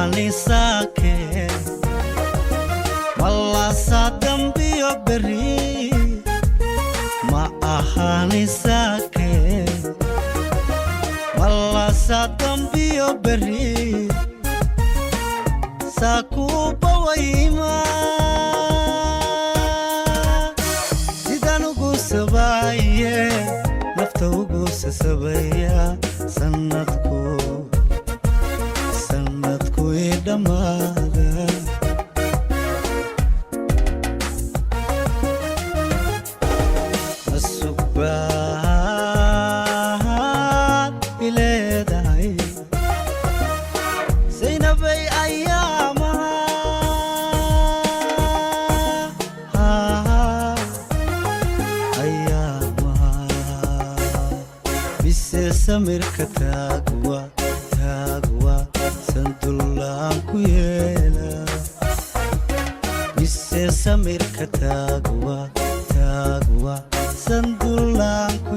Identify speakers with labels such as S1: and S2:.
S1: ahani sake walla sadam biyo beri ma ahani sake walla sadam biyo beri sakuba wayma sidan ugu sabaye nafta ugu sabaya sanadku idamada asubad ileedahay zaynabay ayaamaha bise samirka taagwa sandulaan ku yeela bise samirka taagwa sandulaan ku